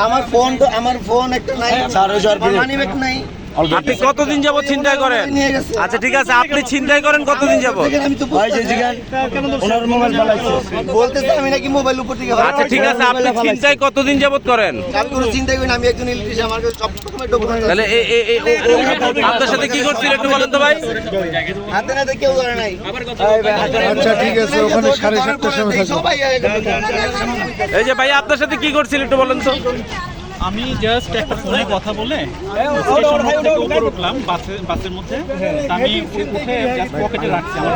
আমার ফোন একটা নাই, মানি ব্যাগ নাই। আপনি কতদিন যাবত ছিনতাই করেন? আচ্ছা ঠিক আছে, আপনি ছিনতাই করেন কতদিন যাবত? আমি তো বলতেছে আমি নাকি মোবাইল উপর থেকে। আচ্ছা ঠিক আছে, আপনি ছিনতাই কতদিন যাবত করেন? আমি কোনো চিন্তা করি না, আমি একজন ইলেকট্রিশিয়ান, আমার কাছে সব রকমের ডকুমেন্ট। তাহলে আপনার সাথে কি করছিল একটু বলেন তো ভাই। হাতে নাতে কেউ ধরে নাই। আচ্ছা ঠিক আছে, ওখানে 7:30টার সময় থাকবে। সবাই এই যে ভাই আপনার সাথে কি করছিল একটু বলেন তো। আমি জাস্ট একটা ফোনে কথা বলে স্টেশন মোড় থেকে উপরে উঠলাম বাসের মধ্যে। আমি উঠে জাস্ট পকেটে রাখছি আমার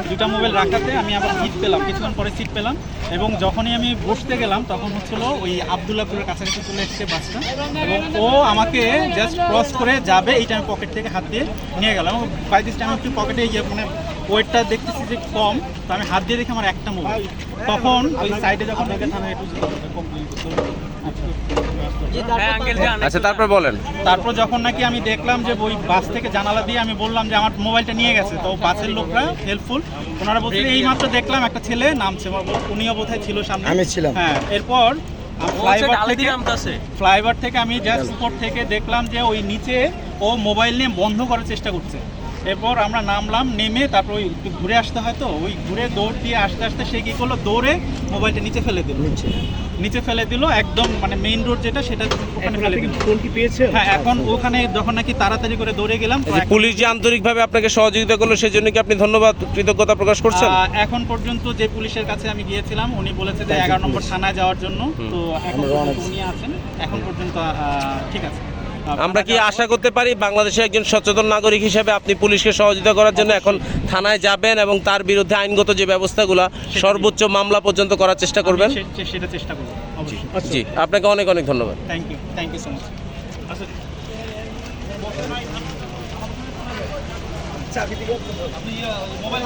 দুইটা মোবাইল রাখাতে আমি আবার সিট পেলাম, কিছুক্ষণ পরে সিট পেলাম। এবং যখনই আমি বসতে গেলাম তখন হচ্ছিল ওই আবদুল্লাপুরের কাছাকাছি চলে এসছে বাসটা, এবং ও আমাকে জাস্ট ক্রস করে যাবে এইটা আমি পকেট থেকে হাত দিয়ে নিয়ে গেলাম। বাই দিস টাইম একটু পকেটে গিয়ে মানে ওয়েটটা দেখতেছি যে কম, তো আমি হাত দিয়ে দেখি আমার একটা মোবাইল। তখন ওই সাইডে যখন দেখে থানা একটু আচ্ছা তারপর বলেন। তারপর যখন নাকি আমি দেখলাম যে ওই বাস থেকে জানালা দিয়ে আমি বললাম যে আমার মোবাইলটা নিয়ে গেছে, তো বাসের লোকরা হেল্পফুল, ওনারা বলছিল এই মাত্র দেখলাম একটা ছেলে নামছে, উনিও বোধহয় ছিল সামনে, আমি ছিলাম। হ্যাঁ। এরপর ফ্লাইওভার থেকে আমি জাস্ট উপর থেকে দেখলাম যে ওই নিচে ও মোবাইল নিয়ে বন্ধ করার চেষ্টা করছে। এরপর আমরা নামলাম, নেমে তারপর ওই ঘুরে আসতে হয়, তো ওই ঘুরে দৌড় দিয়ে আস্তে আস্তে সে কী করলো, দৌড়ে মোবাইলটা নিচে ফেলে দিল একদম মানে মেইন রোড যেটা সেটা ওখানে ফেলে দিল। ফোন কি পেয়েছে? হ্যাঁ, এখন ওখানে যখন নাকি তাড়াতাড়ি করে দৌড়ে গেলাম। পুলিশ যে আন্তরিকভাবে আপনাকে সহযোগিতা করলো সেজন্য কি আপনি ধন্যবাদ কৃতজ্ঞতা প্রকাশ করছেন? এখন পর্যন্ত যে পুলিশের কাছে আমি গিয়েছিলাম উনি বলেছে যে 11 নম্বর থানায় যাওয়ার জন্য, তো এখন উনি আছেন, এখন পর্যন্ত ঠিক আছে। আমরা কি আশা করতে পারি বাংলাদেশের একজন সচেতন নাগরিক হিসেবে আপনি পুলিশকে সহযোগিতা করার জন্য এখন থানায় যাবেন এবং তার বিরুদ্ধে আইনগত যে ব্যবস্থাগুলো সর্বোচ্চ মামলা পর্যন্ত করার চেষ্টা করবেন? সেটা চেষ্টা করব অবশ্যই। জি, আপনাকে অনেক অনেক ধন্যবাদ। Thank you so much. Mobile